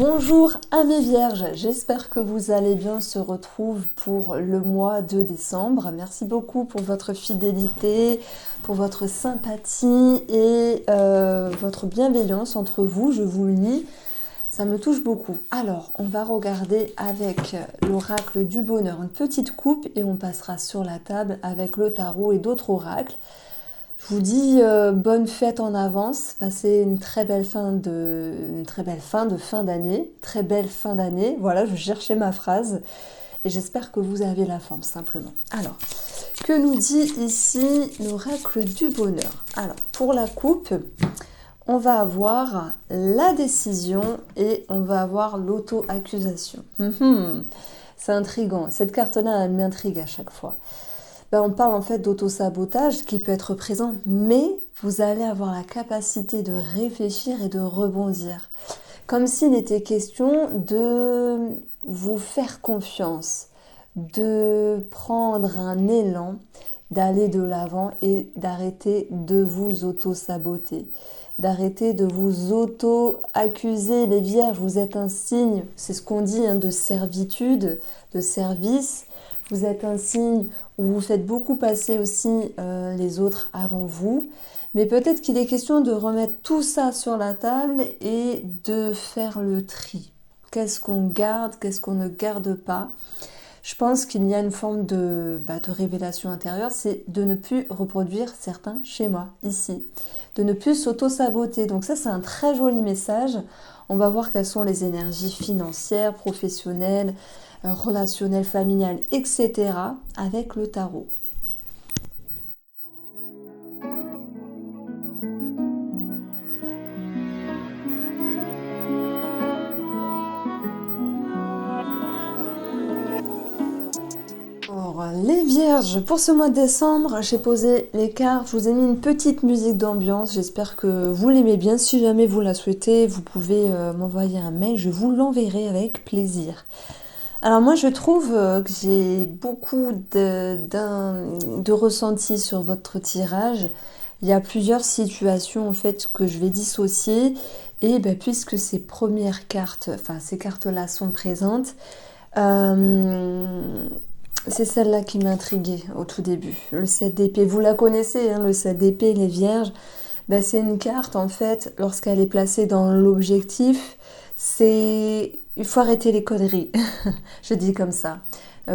Bonjour à mes vierges, j'espère que vous allez bien. On se retrouve pour le mois de décembre. Merci beaucoup pour votre fidélité, pour votre sympathie et votre bienveillance entre vous, je vous le lis. Ça me touche beaucoup. Alors, on va regarder avec l'oracle du bonheur une petite coupe et on passera sur la table avec le tarot et d'autres oracles. Je vous dis bonne fête en avance, passez une très belle fin de fin d'année, très belle fin d'année. Voilà, je cherchais ma phrase et j'espère que vous avez la forme simplement. Alors, que nous dit ici l'oracle du bonheur? Alors, pour la coupe, on va avoir la décision et on va avoir l'auto-accusation. C'est intriguant, cette carte-là, elle m'intrigue à chaque fois. On parle en fait d'auto-sabotage qui peut être présent, mais vous allez avoir la capacité de réfléchir et de rebondir. Comme s'il était question de vous faire confiance, de prendre un élan, d'aller de l'avant et d'arrêter de vous auto-saboter, d'arrêter de vous auto-accuser. Les vierges, vous êtes un signe, c'est ce qu'on dit, de servitude, de service. Vous êtes un signe où vous faites beaucoup passer aussi les autres avant vous. Mais peut-être qu'il est question de remettre tout ça sur la table et de faire le tri. Qu'est-ce qu'on garde, qu'est-ce qu'on ne garde pas? Je pense qu'il y a une forme de révélation intérieure, c'est de ne plus reproduire certains schémas ici. De ne plus s'auto-saboter. Donc ça, c'est un très joli message. On va voir quelles sont les énergies financières, professionnelles, relationnelles, familiales, etc. avec le tarot. Alors, les vierges, pour ce mois de décembre, j'ai posé les cartes, je vous ai mis une petite musique d'ambiance, j'espère que vous l'aimez bien. Si jamais vous la souhaitez, vous pouvez m'envoyer un mail, je vous l'enverrai avec plaisir. Alors moi je trouve que j'ai beaucoup de ressentis sur votre tirage. Il y a plusieurs situations en fait que je vais dissocier et puisque ces premières cartes, enfin ces cartes-là sont présentes, c'est celle-là qui m'intriguait au tout début. Le 7 d'épée, vous la connaissez, le 7 d'épée, les vierges. C'est une carte en fait, lorsqu'elle est placée dans l'objectif, il faut arrêter les conneries, je dis comme ça,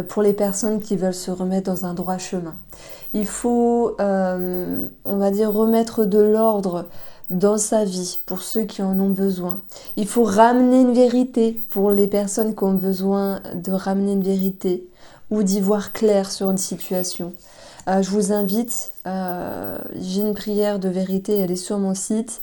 pour les personnes qui veulent se remettre dans un droit chemin. Il faut, on va dire, remettre de l'ordre dans sa vie pour ceux qui en ont besoin. Il faut ramener une vérité pour les personnes qui ont besoin de ramener une vérité ou d'y voir clair sur une situation. Je vous invite, j'ai une prière de vérité, elle est sur mon site.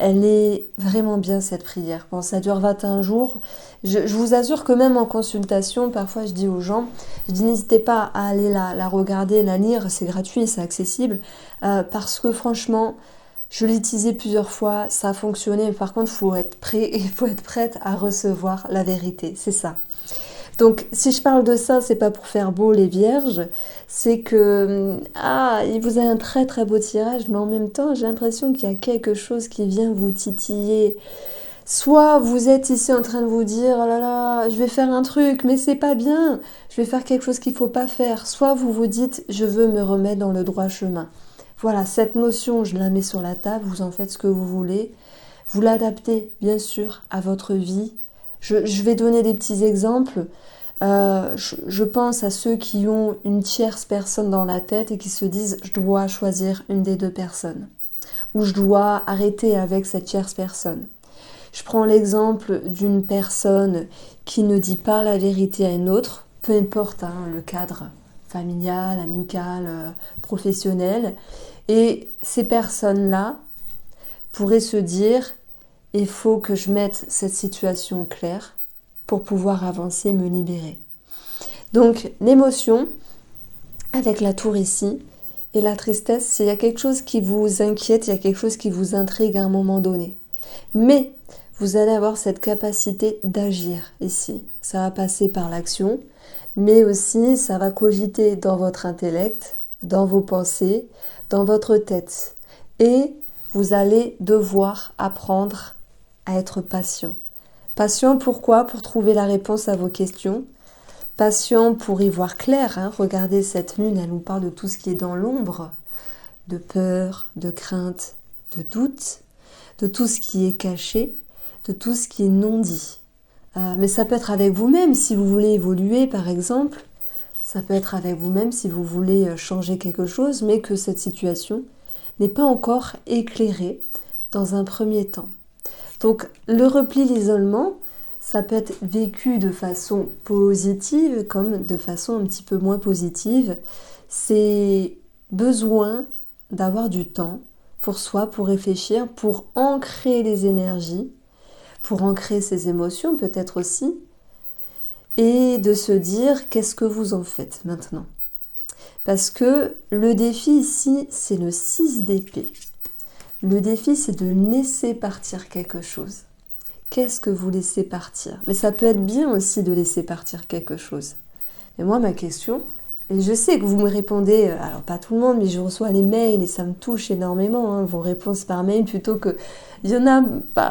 Elle est vraiment bien cette prière. Bon, ça dure 21 jours. Je vous assure que même en consultation, parfois je dis aux gens, n'hésitez pas à aller la regarder, la lire, c'est gratuit, c'est accessible. Parce que franchement, je l'ai utilisé plusieurs fois, ça a fonctionné. Mais par contre, il faut être prêt, il faut être prête à recevoir la vérité, c'est ça. Donc, si je parle de ça, c'est pas pour faire beau les vierges, c'est que, il vous a un très très beau tirage, mais en même temps, j'ai l'impression qu'il y a quelque chose qui vient vous titiller. Soit vous êtes ici en train de vous dire, oh là là, je vais faire un truc, mais c'est pas bien, je vais faire quelque chose qu'il faut pas faire. Soit vous vous dites, je veux me remettre dans le droit chemin. Voilà, cette notion, je la mets sur la table, vous en faites ce que vous voulez. Vous l'adaptez, bien sûr, à votre vie. Je vais donner des petits exemples. Je pense à ceux qui ont une tierce personne dans la tête et qui se disent je dois choisir une des deux personnes ou je dois arrêter avec cette tierce personne. Je prends l'exemple d'une personne qui ne dit pas la vérité à une autre, peu importe le cadre familial, amical, professionnel, et ces personnes-là pourraient se dire il faut que je mette cette situation claire pour pouvoir avancer, me libérer. Donc l'émotion, avec la tour ici, et la tristesse, s'il y a quelque chose qui vous inquiète, il y a quelque chose qui vous intrigue à un moment donné. Mais vous allez avoir cette capacité d'agir ici. Ça va passer par l'action, mais aussi ça va cogiter dans votre intellect, dans vos pensées, dans votre tête. Et vous allez devoir apprendre à être patient. Patient pourquoi? Pour trouver la réponse à vos questions. Patient pour y voir clair, hein. Regardez cette lune, elle nous parle de tout ce qui est dans l'ombre, de peur, de crainte, de doute, de tout ce qui est caché, de tout ce qui est non dit. Mais ça peut être avec vous-même si vous voulez évoluer par exemple, ça peut être avec vous-même si vous voulez changer quelque chose, mais que cette situation n'est pas encore éclairée dans un premier temps. Donc le repli, l'isolement, ça peut être vécu de façon positive comme de façon un petit peu moins positive. C'est besoin d'avoir du temps pour soi, pour réfléchir, pour ancrer les énergies, pour ancrer ses émotions peut-être aussi, et de se dire qu'est-ce que vous en faites maintenant. Parce que le défi ici, c'est le 6 d'épée. Le défi, c'est de laisser partir quelque chose. Qu'est-ce que vous laissez partir? Mais ça peut être bien aussi de laisser partir quelque chose. Et moi, ma question, et je sais que vous me répondez, alors pas tout le monde, mais je reçois les mails et ça me touche énormément, hein, vos réponses par mail, plutôt que... Il y en a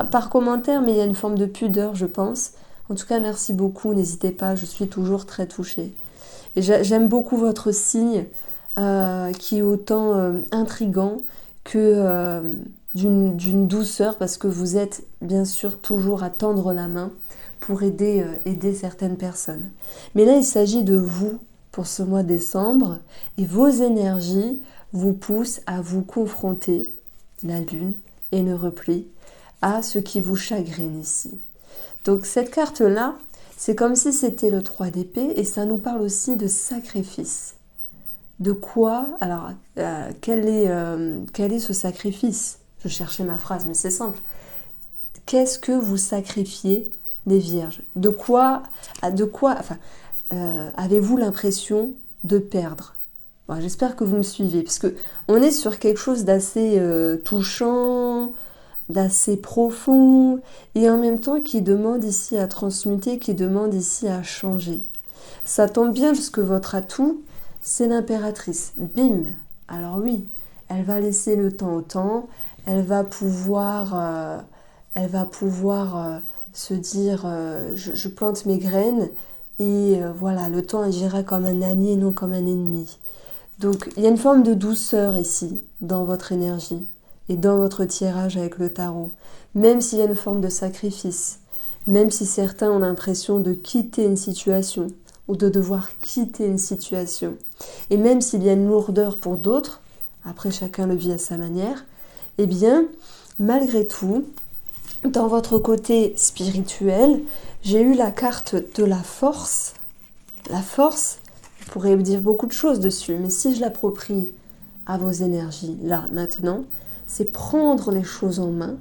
par commentaire, mais il y a une forme de pudeur, je pense. En tout cas, merci beaucoup, n'hésitez pas, je suis toujours très touchée. Et j'aime beaucoup votre signe, qui est autant intriguant que d'une douceur, parce que vous êtes bien sûr toujours à tendre la main pour aider certaines personnes. Mais là, il s'agit de vous pour ce mois de décembre, et vos énergies vous poussent à vous confronter, la lune et le repli, à ce qui vous chagrine ici. Donc cette carte-là, c'est comme si c'était le 3 d'épée, et ça nous parle aussi de sacrifice. De quoi? Alors, quel est ce sacrifice? Je cherchais ma phrase, mais c'est simple. Qu'est-ce que vous sacrifiez, les vierges? De quoi avez-vous l'impression de perdre? Bon, j'espère que vous me suivez, parce que on est sur quelque chose d'assez touchant, d'assez profond, et en même temps qui demande ici à transmuter, qui demande ici à changer. Ça tombe bien, parce que votre atout, c'est l'impératrice. Bim! Alors oui, elle va laisser le temps au temps, elle va pouvoir se dire je plante mes graines, et voilà, le temps agira comme un allié, non comme un ennemi. Donc il y a une forme de douceur ici, dans votre énergie, et dans votre tirage avec le tarot, même s'il y a une forme de sacrifice, même si certains ont l'impression de quitter une situation, ou de devoir quitter une situation, et même s'il y a une lourdeur pour d'autres, après chacun le vit à sa manière, eh bien, malgré tout, dans votre côté spirituel, j'ai eu la carte de la force. La force, vous pourrez dire beaucoup de choses dessus, mais si je l'approprie à vos énergies, là, maintenant, c'est prendre les choses en main,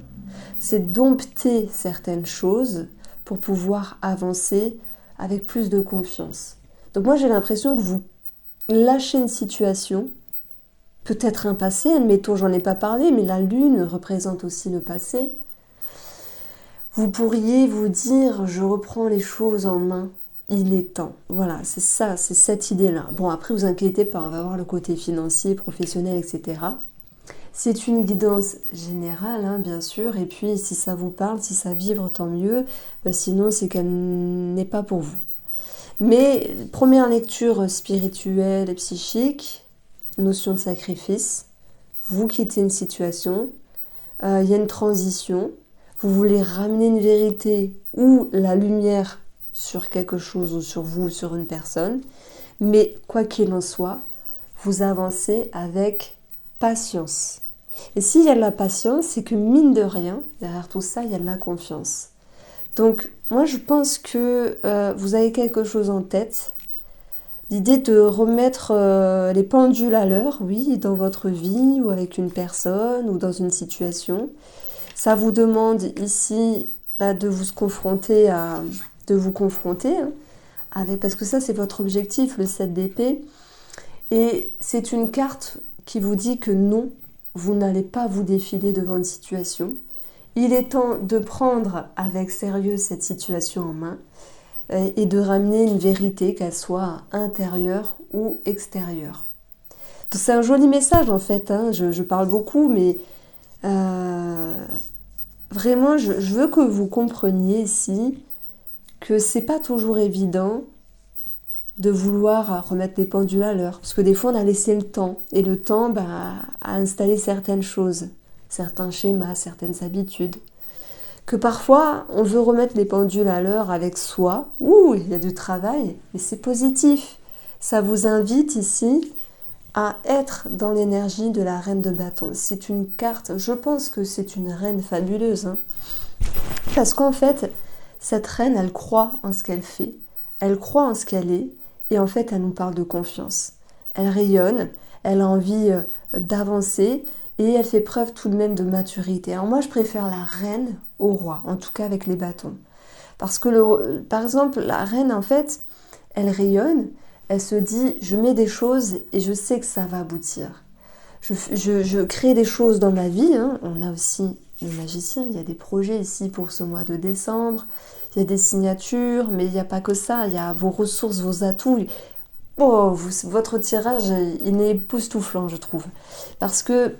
c'est dompter certaines choses pour pouvoir avancer avec plus de confiance. Donc moi, j'ai l'impression que vous lâchez une situation, peut-être un passé, admettons, j'en ai pas parlé, mais la lune représente aussi le passé. Vous pourriez vous dire, je reprends les choses en main, il est temps. Voilà, c'est ça, c'est cette idée-là. Bon, après, vous inquiétez pas, on va voir le côté financier, professionnel, etc. C'est une guidance générale, hein, bien sûr, et puis si ça vous parle, si ça vibre, tant mieux. Sinon, c'est qu'elle n'est pas pour vous. Mais première lecture spirituelle et psychique, notion de sacrifice, vous quittez une situation, il y a une transition, vous voulez ramener une vérité ou la lumière sur quelque chose ou sur vous ou sur une personne, mais quoi qu'il en soit, vous avancez avec patience. Et s'il y a de la patience, c'est que mine de rien, derrière tout ça, il y a de la confiance. Donc moi je pense que vous avez quelque chose en tête, l'idée de remettre les pendules à l'heure, oui, dans votre vie ou avec une personne ou dans une situation. Ça vous demande ici de vous confronter hein, parce que ça c'est votre objectif, le 7 d'épée. Et c'est une carte qui vous dit que non, vous n'allez pas vous défiler devant une situation. Il est temps de prendre avec sérieux cette situation en main et de ramener une vérité, qu'elle soit intérieure ou extérieure. Donc c'est un joli message en fait, hein. Je parle beaucoup, mais vraiment, je veux que vous compreniez ici que c'est pas toujours évident de vouloir remettre les pendules à l'heure. Parce que des fois, on a laissé le temps. Et le temps a installé certaines choses, certains schémas, certaines habitudes. Que parfois, on veut remettre les pendules à l'heure avec soi. Ouh, il y a du travail, mais c'est positif. Ça vous invite ici à être dans l'énergie de la reine de bâton. C'est une carte, je pense que c'est une reine fabuleuse. Hein. Parce qu'en fait, cette reine, elle croit en ce qu'elle fait, elle croit en ce qu'elle est, et en fait, elle nous parle de confiance. Elle rayonne, elle a envie d'avancer, et elle fait preuve tout de même de maturité. Alors moi, je préfère la reine au roi, en tout cas avec les bâtons. Parce que, par exemple, la reine, en fait, elle rayonne, elle se dit, je mets des choses et je sais que ça va aboutir. Je crée des choses dans ma vie. Hein. On a aussi le magicien, il y a des projets ici pour ce mois de décembre, il y a des signatures, mais il n'y a pas que ça, il y a vos ressources, vos atouts. Oh, votre tirage, il est époustouflant, je trouve. Parce que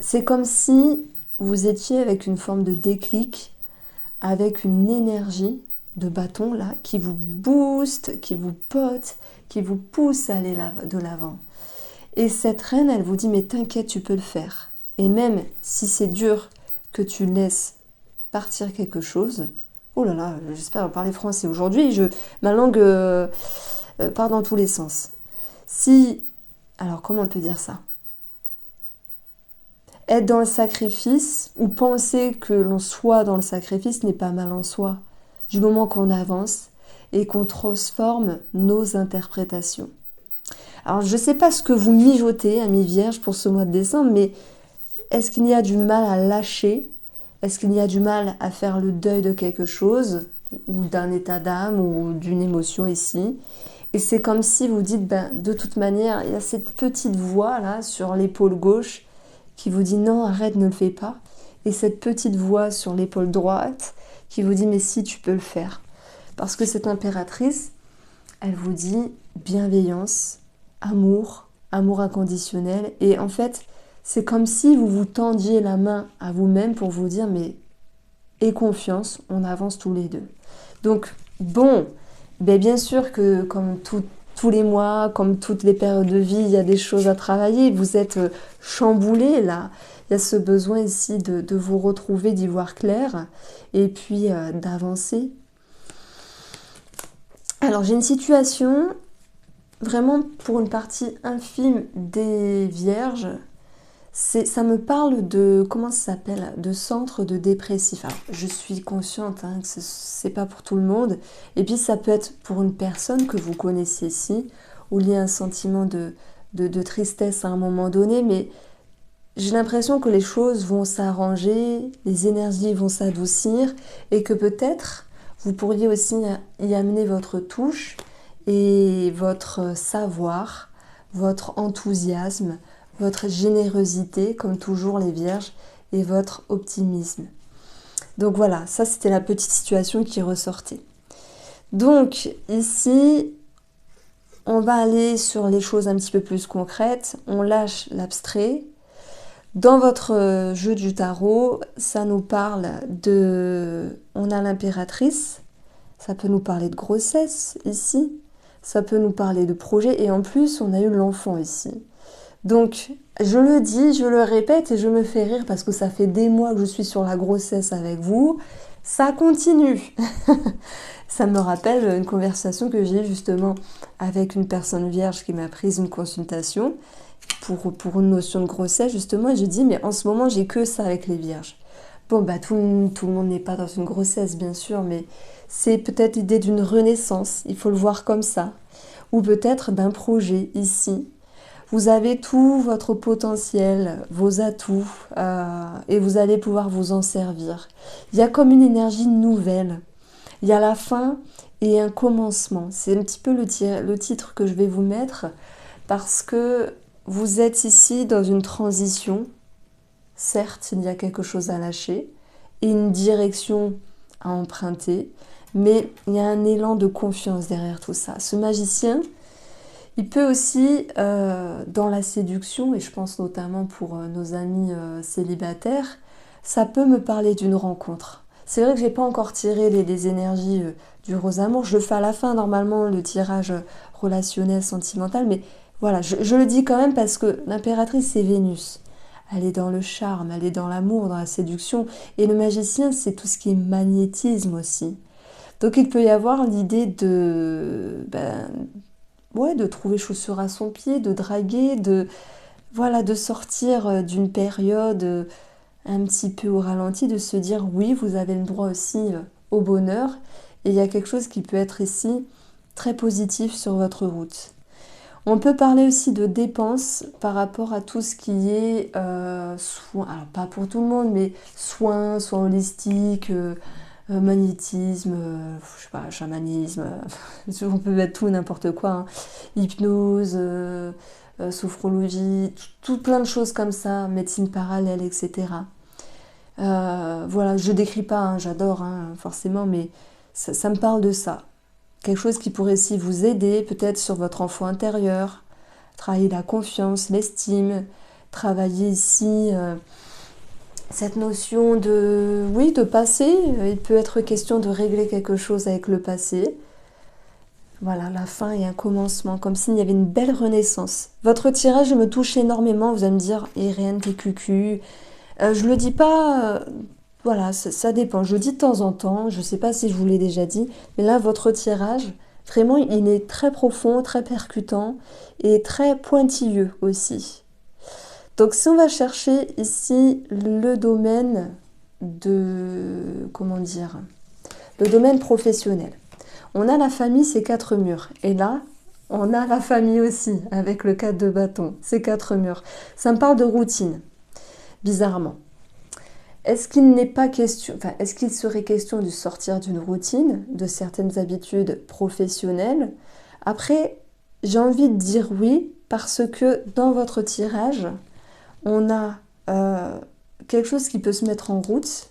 c'est comme si vous étiez avec une forme de déclic, avec une énergie de bâton là, qui vous booste, qui vous pote, qui vous pousse à aller de l'avant. Et cette reine, elle vous dit, mais t'inquiète, tu peux le faire. Et même si c'est dur que tu laisses partir quelque chose, oh là là, j'espère parler français aujourd'hui, ma langue part dans tous les sens. Alors comment on peut dire ça? Être dans le sacrifice ou penser que l'on soit dans le sacrifice n'est pas mal en soi, du moment qu'on avance et qu'on transforme nos interprétations. Alors je ne sais pas ce que vous mijotez, amis vierges, pour ce mois de décembre, mais est-ce qu'il y a du mal à lâcher? Est-ce qu'il y a du mal à faire le deuil de quelque chose, ou d'un état d'âme, ou d'une émotion ici? Et c'est comme si vous dites, de toute manière, il y a cette petite voix là sur l'épaule gauche qui vous dit non, arrête, ne le fais pas. Et cette petite voix sur l'épaule droite qui vous dit mais si, tu peux le faire. Parce que cette impératrice, elle vous dit bienveillance, amour, amour inconditionnel. Et en fait, c'est comme si vous vous tendiez la main à vous-même pour vous dire mais aie confiance, on avance tous les deux. Donc bon, bien sûr que comme tous les mois, comme toutes les périodes de vie, il y a des choses à travailler. Vous êtes chamboulé là. Il y a ce besoin ici de vous retrouver, d'y voir clair et puis d'avancer. Alors j'ai une situation vraiment pour une partie infime des vierges. Ça me parle de, comment ça s'appelle, de centre de dépressif. Alors, je suis consciente que c'est pas pour tout le monde. Et puis ça peut être pour une personne que vous connaissez ici, où il y a un sentiment de tristesse à un moment donné, mais j'ai l'impression que les choses vont s'arranger, les énergies vont s'adoucir, et que peut-être vous pourriez aussi y amener votre touche et votre savoir, votre enthousiasme, votre générosité, comme toujours les vierges, et votre optimisme. Donc voilà, ça c'était la petite situation qui ressortait. Donc ici, on va aller sur les choses un petit peu plus concrètes. On lâche l'abstrait. Dans votre jeu du tarot, ça nous parle de... On a l'impératrice, ça peut nous parler de grossesse ici, ça peut nous parler de projet, et en plus on a eu l'enfant ici. Donc, je le dis, je le répète et je me fais rire parce que ça fait des mois que je suis sur la grossesse avec vous. Ça continue. Ça me rappelle une conversation que j'ai eue justement avec une personne vierge qui m'a prise une consultation pour une notion de grossesse justement. Et je dis, mais en ce moment, j'ai que ça avec les vierges. Bon, tout le monde n'est pas dans une grossesse, bien sûr, mais c'est peut-être l'idée d'une renaissance. Il faut le voir comme ça. Ou peut-être d'un projet ici. Vous avez tout votre potentiel, vos atouts, et vous allez pouvoir vous en servir. Il y a comme une énergie nouvelle. Il y a la fin et un commencement. C'est un petit peu le titre que je vais vous mettre, parce que vous êtes ici dans une transition. Certes, il y a quelque chose à lâcher et une direction à emprunter, mais il y a un élan de confiance derrière tout ça. Ce magicien, il peut aussi, dans la séduction, et je pense notamment pour nos amis célibataires, ça peut me parler d'une rencontre. C'est vrai que j'ai pas encore tiré les énergies du rose amour. Je le fais à la fin, normalement, le tirage relationnel, sentimental. Mais voilà, je le dis quand même parce que l'impératrice, c'est Vénus. Elle est dans le charme, elle est dans l'amour, dans la séduction. Et le magicien, c'est tout ce qui est magnétisme aussi. Donc il peut y avoir l'idée de trouver chaussure à son pied, de draguer, de sortir d'une période un petit peu au ralenti, de se dire oui, vous avez le droit aussi au bonheur. Et il y a quelque chose qui peut être ici très positif sur votre route. On peut parler aussi de dépenses par rapport à tout ce qui est soins, alors pas pour tout le monde, mais soins holistiques, magnétisme, je sais pas, chamanisme, on peut mettre tout n'importe quoi, hein. Hypnose, sophrologie, tout plein de choses comme ça, médecine parallèle, etc. Voilà, je décris pas, hein, j'adore forcément, mais ça me parle de ça. Quelque chose qui pourrait aussi vous aider, peut-être sur votre enfant intérieur, travailler la confiance, l'estime, travailler ici cette notion de passé. Il peut être question de régler quelque chose avec le passé. Voilà, la fin et un commencement, comme s'il y avait une belle renaissance. Votre tirage me touche énormément, vous allez me dire, Irène, t'es cucu. Je le dis pas, voilà, ça dépend. Je le dis de temps en temps, je sais pas si je vous l'ai déjà dit, mais là, votre tirage, vraiment, il est très profond, très percutant et très pointilleux aussi. Donc, si on va chercher ici le domaine comment dire, le domaine professionnel. On a la famille, c'est 4 murs. Et là, on a la famille aussi, avec le 4 de bâton, c'est 4 murs. Ça me parle de routine, bizarrement. Est-ce qu'il serait question de sortir d'une routine, de certaines habitudes professionnelles? Après, j'ai envie de dire oui, parce que dans votre tirage, on a quelque chose qui peut se mettre en route,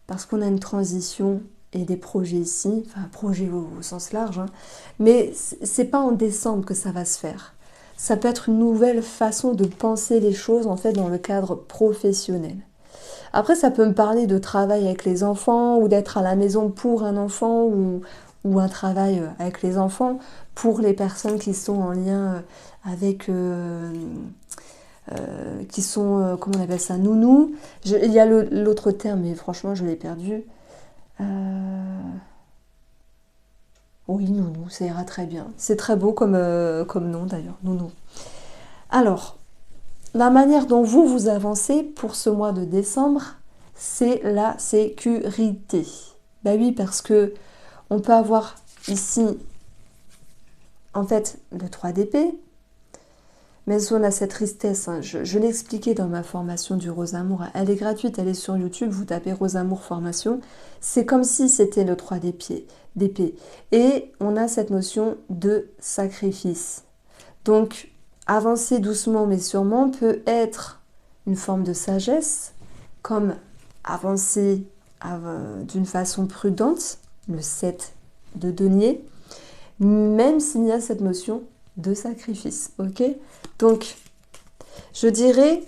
parce qu'on a une transition et des projets ici, enfin projet au sens large, hein. Mais c'est pas en décembre que ça va se faire. Ça peut être une nouvelle façon de penser les choses en fait dans le cadre professionnel. Après, ça peut me parler de travail avec les enfants ou d'être à la maison pour un enfant ou un travail avec les enfants pour les personnes qui sont en lien avec qui sont, comment on appelle ça, nounou. Il y a l'autre terme, mais franchement, je l'ai perdu. Oui, nounou, ça ira très bien. C'est très beau comme nom d'ailleurs, nounou. Alors, la manière dont vous avancez pour ce mois de décembre, c'est la sécurité. Ben oui, parce que on peut avoir ici, en fait, le 3 d'épée, mais on a cette tristesse, hein. Je l'ai expliqué dans ma formation du Rose Amour. Elle est gratuite, elle est sur YouTube, vous tapez Rose Amour formation. C'est comme si c'était le 3 d'épée. Et on a cette notion de sacrifice. Donc, avancer doucement mais sûrement peut être une forme de sagesse, comme avancer d'une façon prudente, le 7 de denier, même s'il y a cette notion de sacrifice, ok? Donc, je dirais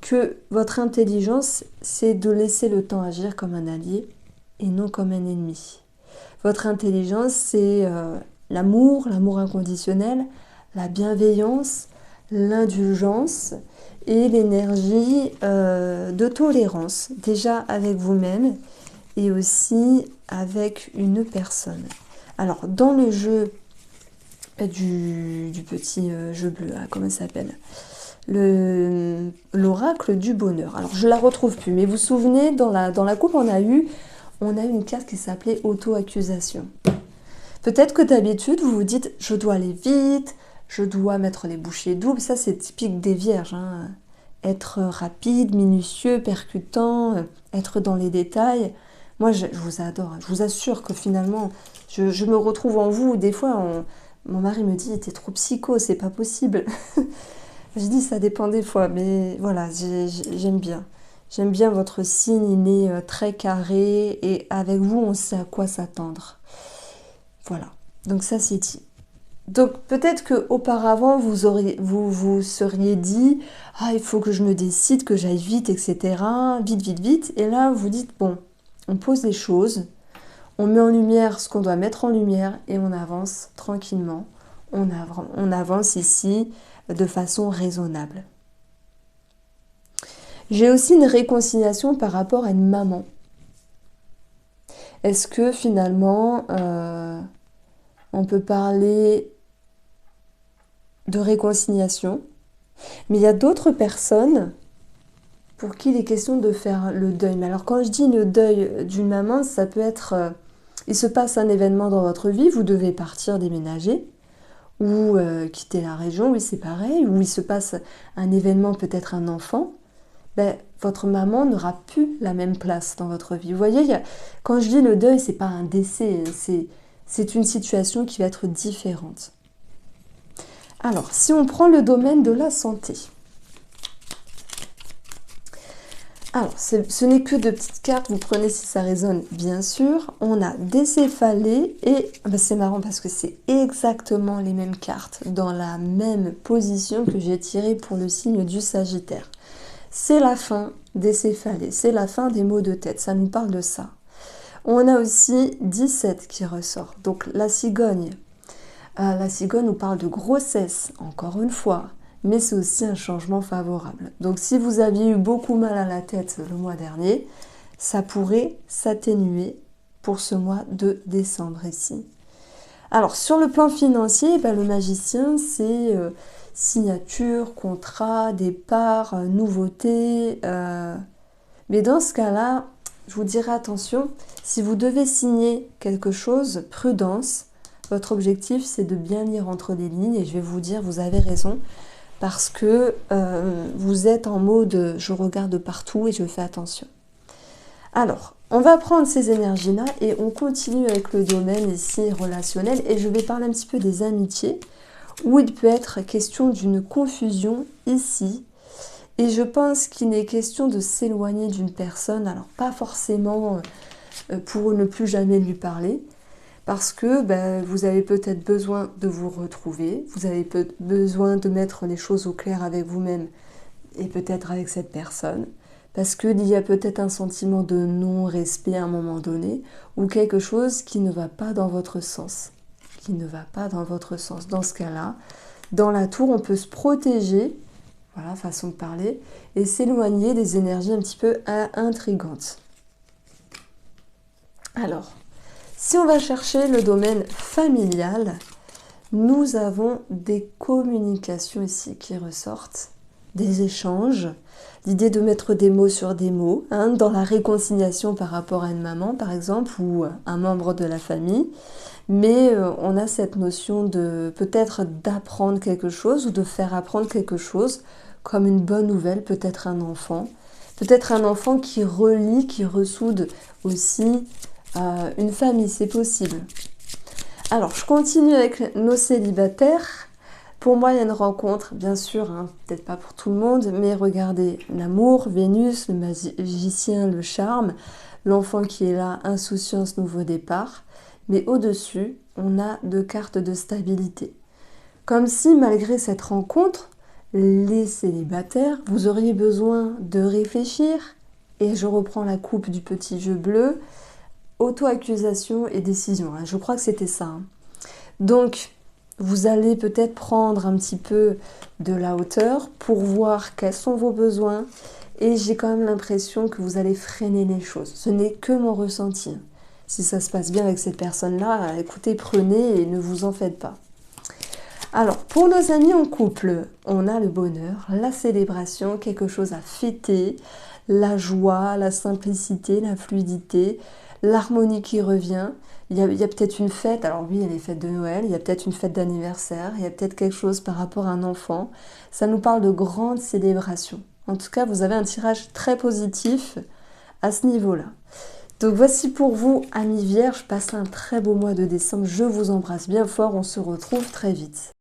que votre intelligence, c'est de laisser le temps agir comme un allié et non comme un ennemi. Votre intelligence, c'est l'amour inconditionnel, la bienveillance, l'indulgence et l'énergie de tolérance, déjà avec vous-même et aussi avec une personne. Alors, dans le jeu du petit jeu bleu, comment ça s'appelle? L'oracle du bonheur. Alors, je la retrouve plus, mais vous vous souvenez, dans la coupe, on a eu une carte qui s'appelait auto-accusation. Peut-être que d'habitude, vous vous dites, je dois aller vite, je dois mettre les bouchées doubles. Ça, c'est typique des vierges, hein. Être rapide, minutieux, percutant, être dans les détails. Moi, je vous adore. Je vous assure que finalement, je me retrouve en vous. Des fois, mon mari me dit, t'es trop psycho, c'est pas possible. Je dis, ça dépend des fois, mais voilà, j'aime bien. J'aime bien votre signe, il est très carré et avec vous, on sait à quoi s'attendre. Voilà, donc ça c'est dit. Donc peut-être qu'auparavant, vous vous seriez dit, ah, il faut que je me décide, que j'aille vite, etc. Vite, vite, vite. Et là, vous dites, bon, on pose les choses, on met en lumière ce qu'on doit mettre en lumière et on avance tranquillement. On avance ici de façon raisonnable. J'ai aussi une réconciliation par rapport à une maman. Est-ce que finalement, on peut parler de réconciliation, mais il y a d'autres personnes pour qui il est question de faire le deuil. Mais alors quand je dis le deuil d'une maman, ça peut être, il se passe un événement dans votre vie, vous devez partir déménager, ou quitter la région, oui c'est pareil, ou il se passe un événement, peut-être un enfant, ben, votre maman n'aura plus la même place dans votre vie. Vous voyez, quand je dis le deuil, c'est pas un décès, c'est une situation qui va être différente. Alors, si on prend le domaine de la santé, alors ce n'est que de petites cartes, vous prenez si ça résonne, bien sûr. On a décéphalée et c'est marrant parce que c'est exactement les mêmes cartes dans la même position que j'ai tirée pour le signe du Sagittaire. C'est la fin des céphalées, c'est la fin des maux de tête, ça nous parle de ça. On a aussi 17 qui ressort, donc la cigogne. La cigogne nous parle de grossesse, encore une fois, mais c'est aussi un changement favorable. Donc si vous aviez eu beaucoup mal à la tête le mois dernier, ça pourrait s'atténuer pour ce mois de décembre ici. Alors sur le plan financier, le magicien, c'est signature, contrat, départ, nouveauté. Mais dans ce cas-là, je vous dirais attention, si vous devez signer quelque chose, prudence. Votre objectif, c'est de bien lire entre les lignes et je vais vous dire, vous avez raison, parce que vous êtes en mode je regarde partout et je fais attention. Alors, on va prendre ces énergies-là et on continue avec le domaine ici relationnel et je vais parler un petit peu des amitiés où il peut être question d'une confusion ici. Et je pense qu'il est question de s'éloigner d'une personne, alors pas forcément pour ne plus jamais lui parler, parce que vous avez peut-être besoin de vous retrouver, vous avez besoin de mettre les choses au clair avec vous-même et peut-être avec cette personne, parce qu'il y a peut-être un sentiment de non-respect à un moment donné, ou quelque chose qui ne va pas dans votre sens. Qui ne va pas dans votre sens. Dans ce cas-là, dans la tour, on peut se protéger, voilà, façon de parler, et s'éloigner des énergies un petit peu intrigantes. Alors, si on va chercher le domaine familial, nous avons des communications ici qui ressortent, des échanges, l'idée de mettre des mots sur des mots, dans la réconciliation par rapport à une maman par exemple, ou un membre de la famille, mais on a cette notion de peut-être d'apprendre quelque chose ou de faire apprendre quelque chose, comme une bonne nouvelle, peut-être un enfant qui relie, qui ressoude aussi une famille, c'est possible. Alors, je continue avec nos célibataires. Pour moi, il y a une rencontre, bien sûr, peut-être pas pour tout le monde, mais regardez, l'amour, Vénus, le magicien, le charme, l'enfant qui est là, insouciance, nouveau départ. Mais au-dessus, on a 2 cartes de stabilité. Comme si, malgré cette rencontre, les célibataires, vous auriez besoin de réfléchir. Et je reprends la coupe du petit jeu bleu. Auto-accusation et décision. Je crois que c'était ça. Donc, vous allez peut-être prendre un petit peu de la hauteur pour voir quels sont vos besoins. Et j'ai quand même l'impression que vous allez freiner les choses. Ce n'est que mon ressenti. Si ça se passe bien avec cette personne-là, écoutez, prenez et ne vous en faites pas. Alors, pour nos amis en couple, on a le bonheur, la célébration, quelque chose à fêter, la joie, la simplicité, la fluidité, l'harmonie qui revient. Il y a peut-être une fête, alors oui, il y a les fêtes de Noël, il y a peut-être une fête d'anniversaire, il y a peut-être quelque chose par rapport à un enfant. Ça nous parle de grandes célébrations. En tout cas, vous avez un tirage très positif à ce niveau-là. Donc voici pour vous, amis vierges, passez un très beau mois de décembre. Je vous embrasse bien fort, on se retrouve très vite.